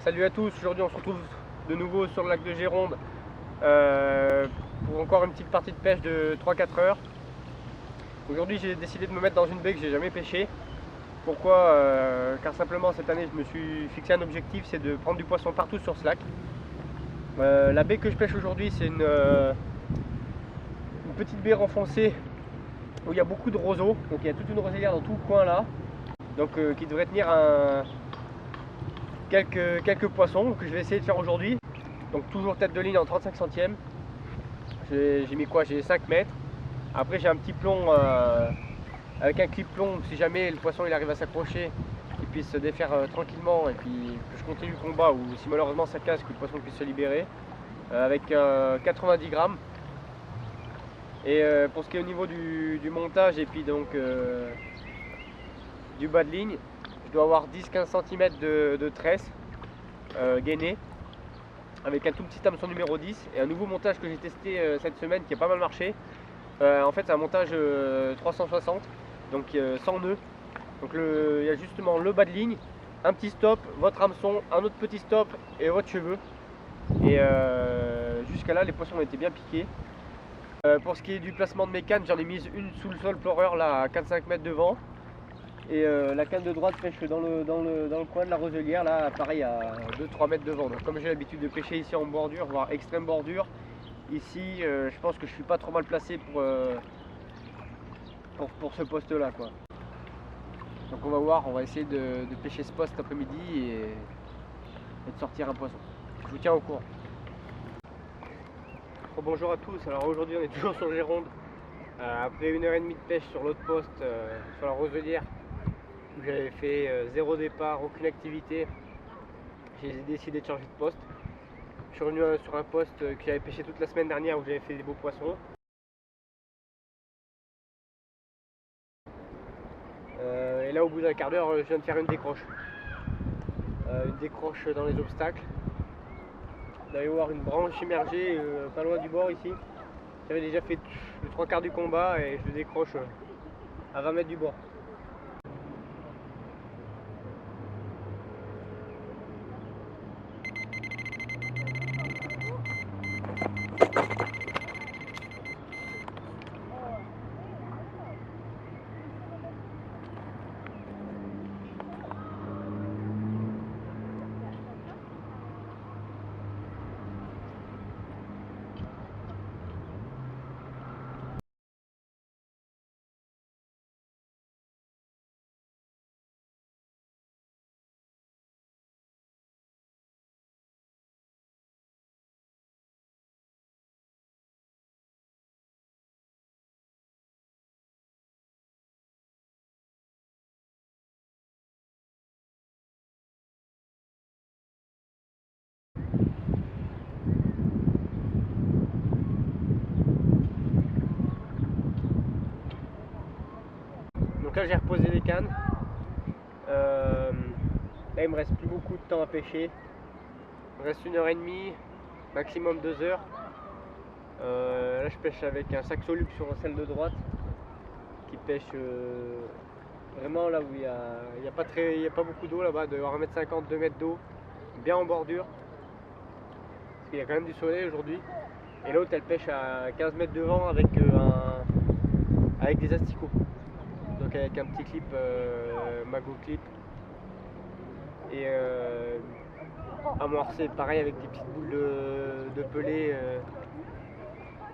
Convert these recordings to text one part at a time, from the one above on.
Salut à tous, aujourd'hui on se retrouve de nouveau sur le lac de Gironde pour encore une petite partie de pêche de 3-4 heures. Aujourd'hui j'ai décidé de me mettre dans une baie que j'ai jamais pêché. Pourquoi car simplement cette année je me suis fixé un objectif, c'est de prendre du poisson partout sur ce lac. La baie que je pêche aujourd'hui c'est une petite baie renfoncée où il y a beaucoup de roseaux. Donc il y a toute une roselière dans tout le coin là. Donc qui devrait tenir quelques poissons que je vais essayer de faire aujourd'hui. Donc toujours tête de ligne en 35 centièmes. J'ai mis quoi? J'ai 5 mètres. Après j'ai un petit plomb avec un clip plomb si jamais le poisson il arrive à s'accrocher, qu'il puisse se défaire tranquillement et puis que je continue le combat, ou si malheureusement ça casse, que le poisson puisse se libérer avec 90 grammes. Et pour ce qui est au niveau du montage et puis donc du bas de ligne, je dois avoir 10-15 cm de tresse gainée avec un tout petit hameçon numéro 10 et un nouveau montage que j'ai testé cette semaine qui a pas mal marché. En fait c'est un montage 360, donc sans nœud. Donc il y a justement le bas de ligne, un petit stop, votre hameçon, un autre petit stop et votre cheveu. Et jusqu'à là les poissons ont été bien piqués. Pour ce qui est du placement de mes cannes, j'en ai mis une sous le sol pleureur là à 4-5 mètres de vent. Et la canne de droite pêche dans le coin de la roselière, là pareil à 2-3 mètres de vent. Donc comme j'ai l'habitude de pêcher ici en bordure, voire extrême bordure, ici je pense que je suis pas trop mal placé pour ce poste là quoi. Donc on va voir, on va essayer de pêcher ce poste cet après-midi et de sortir un poisson. Je vous tiens au courant. Bon, bonjour à tous, alors aujourd'hui on est toujours sur Gironde. Après 1h30 de pêche sur l'autre poste, sur la roselière, où j'avais fait zéro départ, aucune activité, j'ai décidé de changer de poste. Je suis revenu sur un poste que j'avais pêché toute la semaine dernière où j'avais fait des beaux poissons. Et là au bout d'un quart d'heure je viens de faire une décroche. Une décroche dans les obstacles. D'aller voir une branche immergée pas loin du bord ici. J'avais déjà fait le 3/4 du combat et je le décroche à 20 mètres du bord. Donc là j'ai reposé les cannes. Là il me reste plus beaucoup de temps à pêcher. Il me reste 1h30, maximum 2 heures. Là je pêche avec un sac soluble sur celle de droite qui pêche vraiment là où il n'y a pas beaucoup d'eau là-bas, de 1,50 m, 2 mètres d'eau, bien en bordure. Parce qu'il y a quand même du soleil aujourd'hui. Et l'autre elle pêche à 15 mètres de vent avec des asticots. Donc avec un petit clip Mago clip. Et amorcé pareil avec des petites boules de pelés,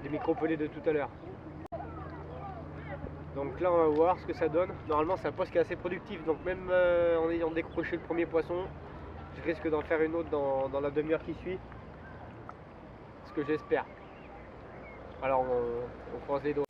des micro-pelés de tout à l'heure. Donc là on va voir ce que ça donne. Normalement c'est un poste qui est assez productif, donc même en ayant décroché le premier poisson, je risque d'en faire une autre dans la demi-heure qui suit. Ce que j'espère. Alors on croise les doigts.